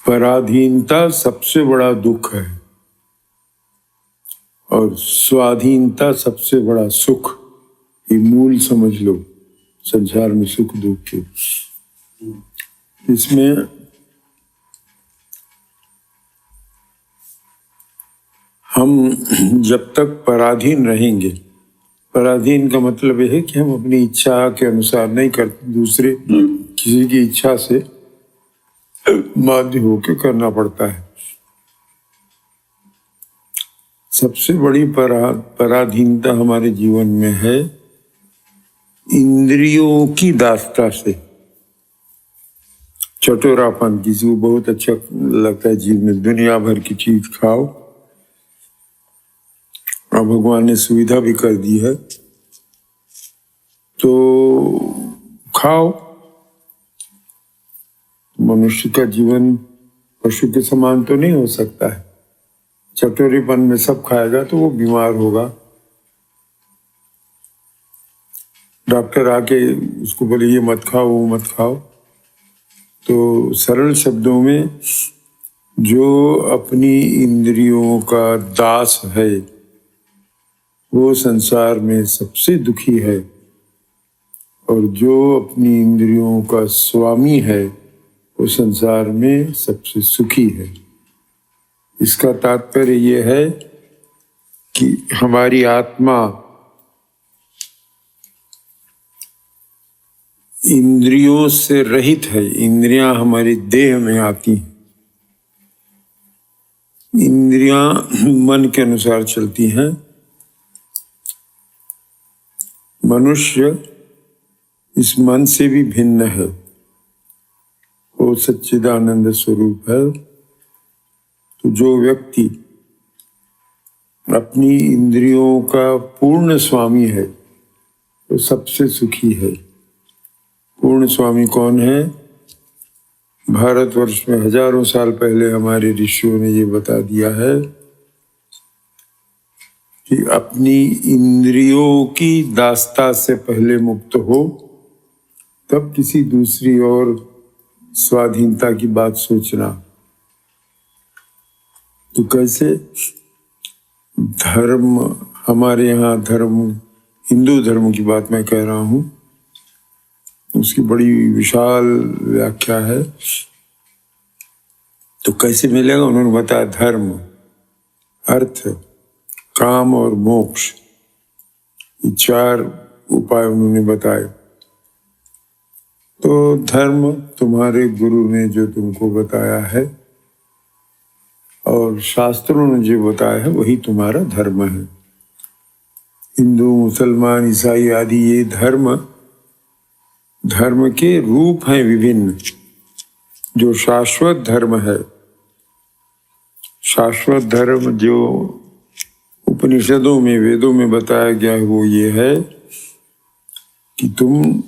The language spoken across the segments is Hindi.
पराधीनता सबसे बड़ा दुख है और स्वाधीनता सबसे बड़ा सुख। ये मूल समझ लो संसार में सुख दुख के। इसमें हम जब तक पराधीन रहेंगे, पराधीन का मतलब यह है कि हम अपनी इच्छा के अनुसार नहीं करते, दूसरे किसी की इच्छा से बाध्य होकर करना पड़ता है। सबसे बड़ी पराधीनता हमारे जीवन में है इंद्रियों की दासता से। चटोरापन, किसी को बहुत अच्छा लगता है जीवन में दुनिया भर की चीज खाओ, और भगवान ने सुविधा भी कर दी है तो खाओ। मनुष्य का जीवन पशु के समान तो नहीं हो सकता है। चटोरेपन में सब खाएगा तो वो बीमार होगा। डॉक्टर आके उसको बोले ये मत खाओ वो मत खाओ। तो सरल शब्दों में जो अपनी इंद्रियों का दास है वो संसार में सबसे दुखी है, और जो अपनी इंद्रियों का स्वामी है वो संसार में सबसे सुखी है। इसका तात्पर्य ये है कि हमारी आत्मा इंद्रियों से रहित है। इंद्रियां हमारी देह में आती हैं। इंद्रियां मन के अनुसार चलती हैं। मनुष्य इस मन से भी भिन्न है, वो सच्चिदानंद स्वरूप है। तो जो व्यक्ति अपनी इंद्रियों का पूर्ण स्वामी है वो सबसे सुखी है। पूर्ण स्वामी कौन है? भारतवर्ष में हजारों साल पहले हमारे ऋषियों ने ये बता दिया है कि अपनी इंद्रियों की दासता से पहले मुक्त हो, तब किसी दूसरी और स्वाधीनता की बात सोचना। तो कैसे? धर्म, हमारे यहाँ धर्म, हिंदू धर्म की बात मैं कह रहा हूँ, उसकी बड़ी विशाल व्याख्या है। तो कैसे मिलेगा? उन्होंने बताया धर्म, अर्थ, काम और मोक्ष, ये चार उपाय उन्होंने बताए। तो धर्म तुम्हारे गुरु ने जो तुमको बताया है और शास्त्रों ने जो बताया है वही तुम्हारा धर्म है। हिंदू, मुसलमान, ईसाई आदि ये धर्म के रूप हैं विभिन्न। जो शाश्वत धर्म है, शाश्वत धर्म जो उपनिषदों में, वेदों में बताया गया है, वो ये है कि तुम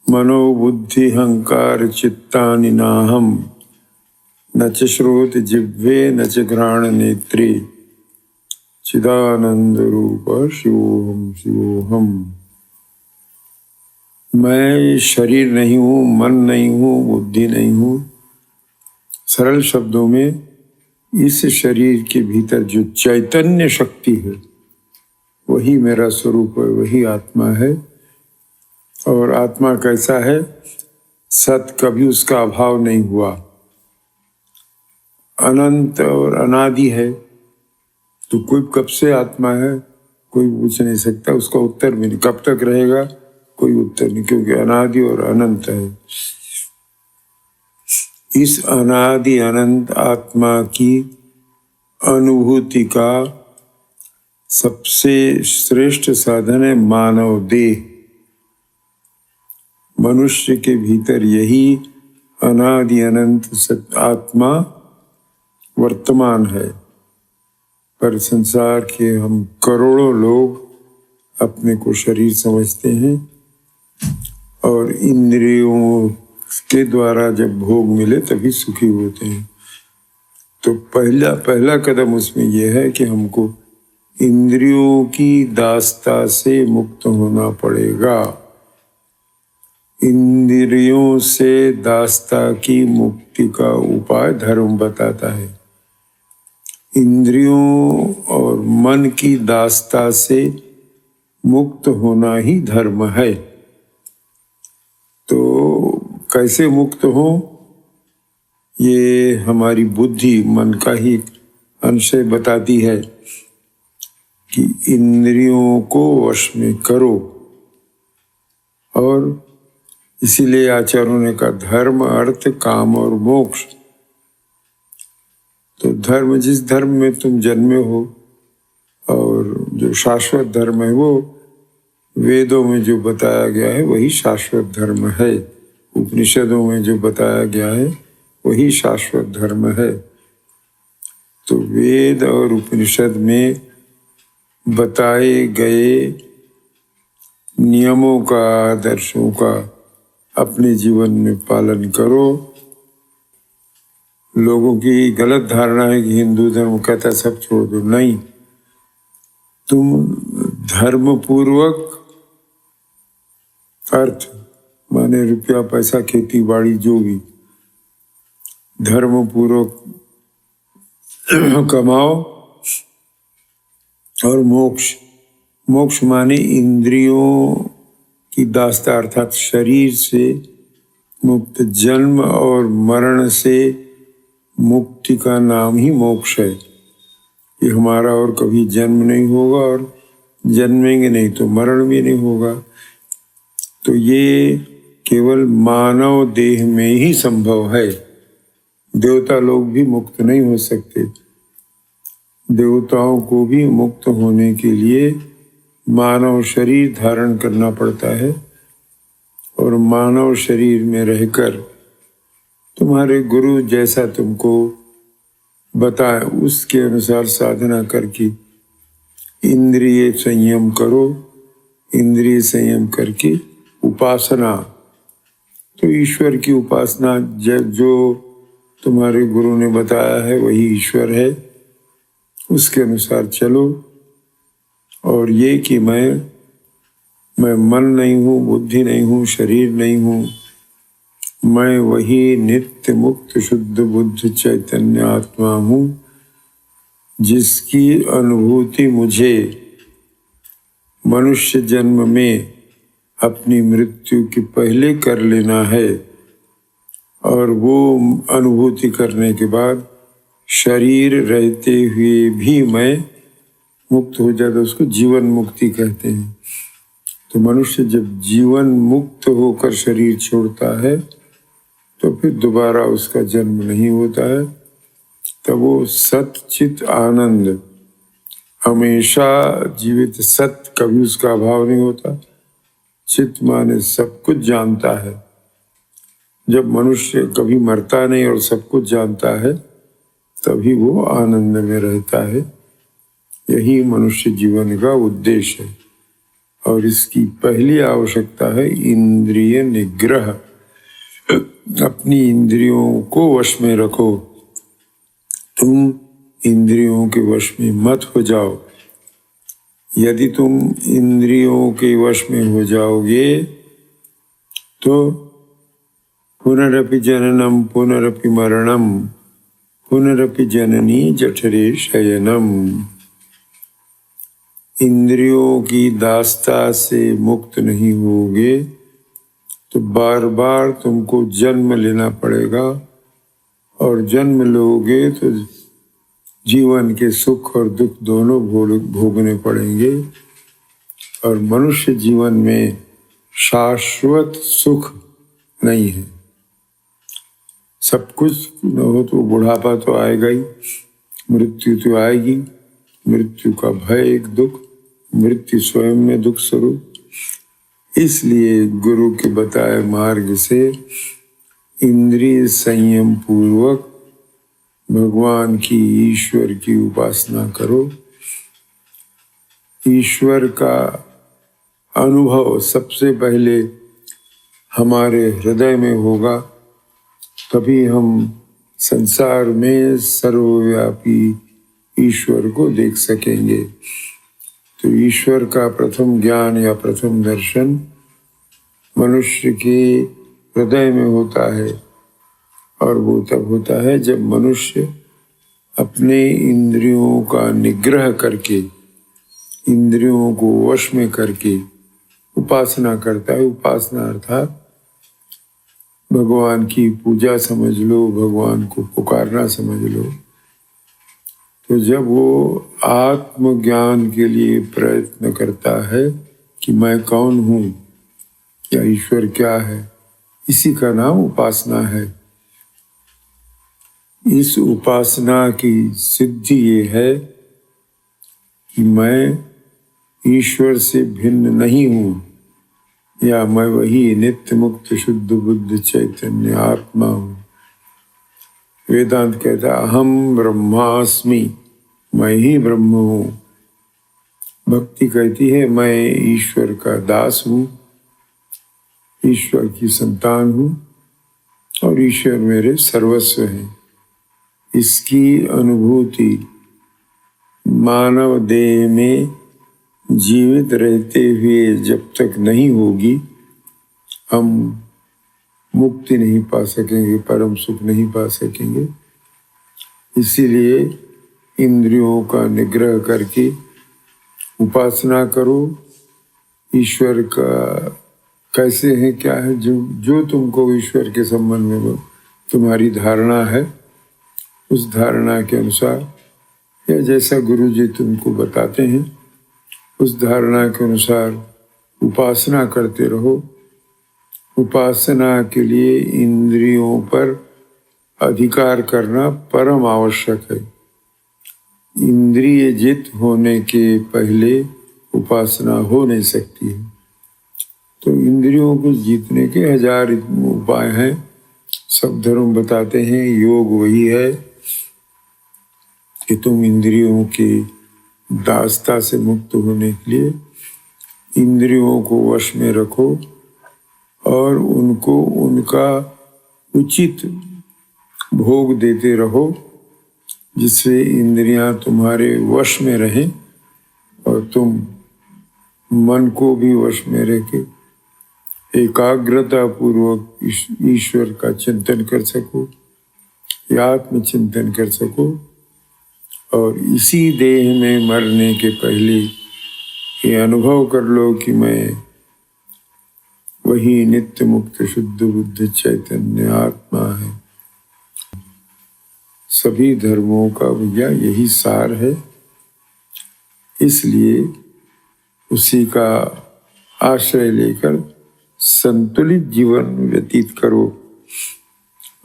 मनोबुद्धि अहंकार चित्तानि नाहम न च श्रोत जिह्वे न च घ्राण नेत्रे चिदानंद रूप शिवोहम शिवोहम। मैं शरीर नहीं हूँ, मन नहीं हूँ, बुद्धि नहीं हूँ। सरल शब्दों में इस शरीर के भीतर जो चैतन्य शक्ति है वही मेरा स्वरूप है, वही आत्मा है। और आत्मा कैसा है? सत, कभी उसका अभाव नहीं हुआ, अनंत और अनादि है। तो कोई कब से आत्मा है कोई पूछ नहीं सकता, उसका उत्तर भी नहीं। कब तक रहेगा कोई उत्तर नहीं, क्योंकि अनादि और अनंत है। इस अनादि अनंत आत्मा की अनुभूति का सबसे श्रेष्ठ साधन है मानव देह। मनुष्य के भीतर यही अनादि अनंत आत्मा वर्तमान है। पर संसार के हम करोड़ों लोग अपने को शरीर समझते हैं और इंद्रियों के द्वारा जब भोग मिले तभी सुखी होते हैं। तो पहला कदम उसमें यह है कि हमको इंद्रियों की दासता से मुक्त होना पड़ेगा। इंद्रियों से दास्ता की मुक्ति का उपाय धर्म बताता है। इंद्रियों और मन की दास्ता से मुक्त होना ही धर्म है। तो कैसे मुक्त हो, ये हमारी बुद्धि, मन का ही अंश बताती है कि इंद्रियों को वश में करो। और इसीलिए आचार्यों ने कहा धर्म, अर्थ, काम और मोक्ष। तो धर्म, जिस धर्म में तुम जन्मे हो, और जो शाश्वत धर्म है वो वेदों में जो बताया गया है वही शाश्वत धर्म है। उपनिषदों में जो बताया गया है वही शाश्वत धर्म है। तो वेद और उपनिषद में बताए गए नियमों का, आदर्शों का अपने जीवन में पालन करो। लोगों की गलत धारणा है कि हिंदू धर्म कहता है सब छोड़ दो। नहीं, तुम धर्म पूर्वक, अर्थ माने रुपया पैसा, खेती बाड़ी, जो भी धर्म पूर्वक कमाओ। और मोक्ष, मोक्ष माने इंद्रियों की दास्ता अर्थात शरीर से मुक्त, जन्म और मरण से मुक्ति का नाम ही मोक्ष है। कि हमारा और कभी जन्म नहीं होगा और जन्मेंगे नहीं तो मरण भी नहीं होगा। तो ये केवल मानव देह में ही संभव है। देवता लोग भी मुक्त नहीं हो सकते। देवताओं को भी मुक्त होने के लिए मानव शरीर धारण करना पड़ता है। और मानव शरीर में रहकर तुम्हारे गुरु जैसा तुमको बताए उसके अनुसार साधना करके इंद्रिय संयम करो। इंद्रिय संयम करके उपासना, तो ईश्वर की उपासना जो तुम्हारे गुरु ने बताया है वही ईश्वर है, उसके अनुसार चलो। और ये कि मैं मन नहीं हूँ, बुद्धि नहीं हूँ, शरीर नहीं हूँ, मैं वही नित्य मुक्त शुद्ध बुद्ध चैतन्य आत्मा हूँ जिसकी अनुभूति मुझे मनुष्य जन्म में अपनी मृत्यु के पहले कर लेना है। और वो अनुभूति करने के बाद शरीर रहते हुए भी मैं मुक्त हो जाता, उसको जीवन मुक्ति कहते हैं। तो मनुष्य जब जीवन मुक्त होकर शरीर छोड़ता है तो फिर दोबारा उसका जन्म नहीं होता है। तब वो सत चित आनंद, हमेशा जीवित सत्य, कभी उसका अभाव नहीं होता। चित माने सब कुछ जानता है। जब मनुष्य कभी मरता नहीं और सब कुछ जानता है तभी वो आनंद में रहता है। यही मनुष्य जीवन का उद्देश्य है। और इसकी पहली आवश्यकता है इंद्रिय निग्रह। अपनी इंद्रियों को वश में रखो। तुम इंद्रियों के वश में मत हो जाओ। यदि तुम इंद्रियों के वश में हो जाओगे तो पुनरपि जननम पुनरपि मरणम पुनरपि जननी जठरे शयनम। इंद्रियों की दास्ता से मुक्त नहीं होगे तो बार बार तुमको जन्म लेना पड़ेगा। और जन्म लोगे तो जीवन के सुख और दुख दोनों भोगने पड़ेंगे। और मनुष्य जीवन में शाश्वत सुख नहीं है। सब कुछ न हो तो बुढ़ापा तो आएगा ही, मृत्यु तो आएगी। मृत्यु का भय एक दुख, मृत्यु स्वयं में दुख स्वरूप। इसलिए गुरु के बताए मार्ग से इंद्रिय संयम पूर्वक भगवान की, ईश्वर की उपासना करो। ईश्वर का अनुभव सबसे पहले हमारे हृदय में होगा, तभी हम संसार में सर्वव्यापी ईश्वर को देख सकेंगे। तो ईश्वर का प्रथम ज्ञान या प्रथम दर्शन मनुष्य के हृदय में होता है, और वो तब होता है जब मनुष्य अपने इंद्रियों का निग्रह करके, इंद्रियों को वश में करके उपासना करता है। उपासना अर्थात भगवान की पूजा समझ लो, भगवान को पुकारना समझ लो। तो जब वो आत्मज्ञान के लिए प्रयत्न करता है कि मैं कौन हूँ या ईश्वर क्या है, इसी का नाम उपासना है। इस उपासना की सिद्धि ये है कि मैं ईश्वर से भिन्न नहीं हूँ, या मैं वही नित्य मुक्त शुद्ध बुद्ध चैतन्य आत्मा हूँ। वेदांत कहता है अहम ब्रह्मास्मि, मैं ही ब्रह्म हूँ। भक्ति कहती है मैं ईश्वर का दास हूँ, ईश्वर की संतान हूँ, और ईश्वर मेरे सर्वस्व हैं। इसकी अनुभूति मानव देह में जीवित रहते हुए जब तक नहीं होगी, हम मुक्ति नहीं पा सकेंगे, परम सुख नहीं पा सकेंगे। इसीलिए इंद्रियों का निग्रह करके उपासना करो। ईश्वर का कैसे है, क्या है, जो तुमको ईश्वर के संबंध में तुम्हारी धारणा है, उस धारणा के अनुसार या जैसा गुरु जी तुमको बताते हैं उस धारणा के अनुसार उपासना करते रहो। उपासना के लिए इंद्रियों पर अधिकार करना परम आवश्यक है। इंद्रिय जित होने के पहले उपासना हो नहीं सकती है। तो इंद्रियों को जीतने के 1000 उपाय हैं, सब धर्म बताते हैं। योग वही है कि तुम इंद्रियों के दासता से मुक्त होने के लिए इंद्रियों को वश में रखो और उनको उनका उचित भोग देते रहो, जिससे इंद्रियां तुम्हारे वश में रहें और तुम मन को भी वश में रखे एकाग्रता पूर्वक ईश्वर का चिंतन कर सको, आत्मचिंतन कर सको। और इसी देह में मरने के पहले ये अनुभव कर लो कि मैं वही नित्य मुक्त शुद्ध बुद्ध चैतन्य आत्मा है। सभी धर्मों का भैया यही सार है, इसलिए उसी का आश्रय लेकर संतुलित जीवन व्यतीत करो।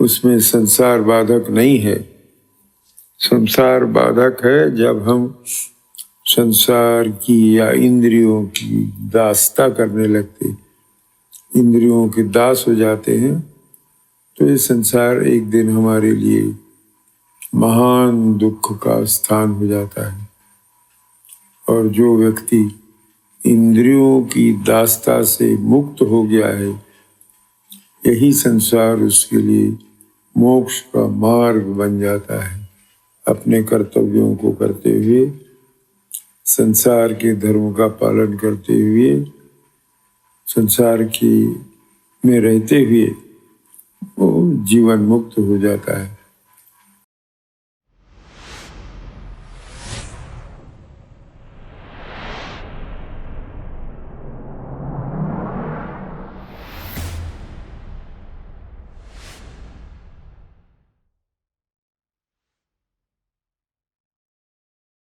उसमें संसार बाधक नहीं है। संसार बाधक है जब हम संसार की या इंद्रियों की दासता करने लगते, इंद्रियों के दास हो जाते हैं, तो ये संसार एक दिन हमारे लिए महान दुख का स्थान हो जाता है। और जो व्यक्ति इंद्रियों की दासता से मुक्त हो गया है, यही संसार उसके लिए मोक्ष का मार्ग बन जाता है। अपने कर्तव्यों को करते हुए, संसार के धर्म का पालन करते हुए, संसार की में रहते हुए वो जीवन मुक्त हो जाता है।